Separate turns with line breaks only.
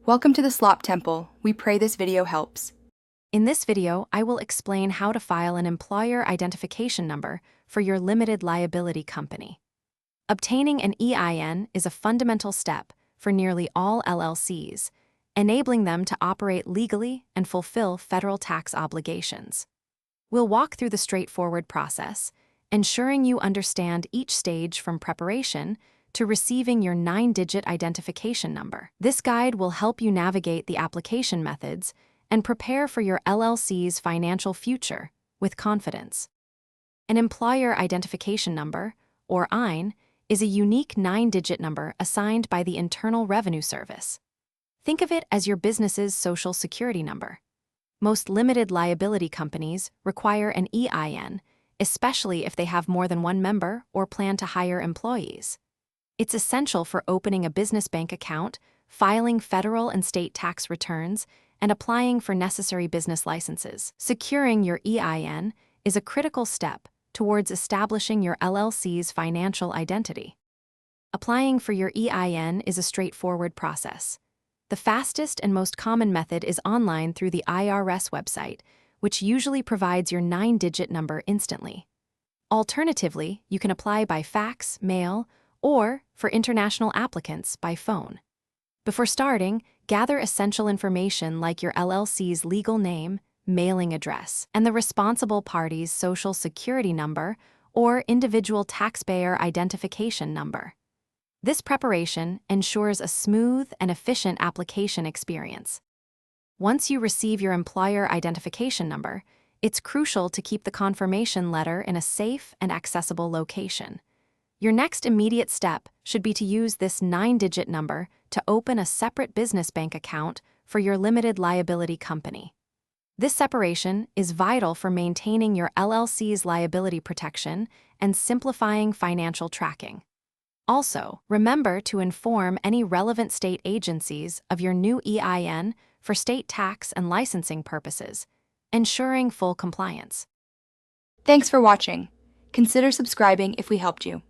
Welcome to the Slop Temple. We pray this video helps.
In this video, I will explain how to file an employer identification number for your limited liability company. Obtaining an EIN is a fundamental step for nearly all LLCs, enabling them to operate legally and fulfill federal tax obligations. We'll walk through the straightforward process, ensuring you understand each stage from preparation to receiving your 9-digit identification number. This guide will help you navigate the application methods and prepare for your LLC's financial future with confidence. An employer identification number, or EIN, is a unique 9-digit number assigned by the Internal Revenue Service. Think of it as your business's social security number. Most limited liability companies require an EIN, especially if they have more than one member or plan to hire employees. It's essential for opening a business bank account, filing federal and state tax returns, and applying for necessary business licenses. Securing your EIN is a critical step towards establishing your LLC's financial identity. Applying for your EIN is a straightforward process. The fastest and most common method is online through the IRS website, which usually provides your 9-digit number instantly. Alternatively, you can apply by fax, mail, or, for international applicants, by phone. Before starting, gather essential information like your LLC's legal name, mailing address, and the responsible party's social security number or individual taxpayer identification number. This preparation ensures a smooth and efficient application experience. Once you receive your employer identification number, it's crucial to keep the confirmation letter in a safe and accessible location. Your next immediate step should be to use this 9-digit number to open a separate business bank account for your limited liability company. This separation is vital for maintaining your LLC's liability protection and simplifying financial tracking. Also, remember to inform any relevant state agencies of your new EIN for state tax and licensing purposes, ensuring full compliance.
Thanks for watching. Consider subscribing if we helped you.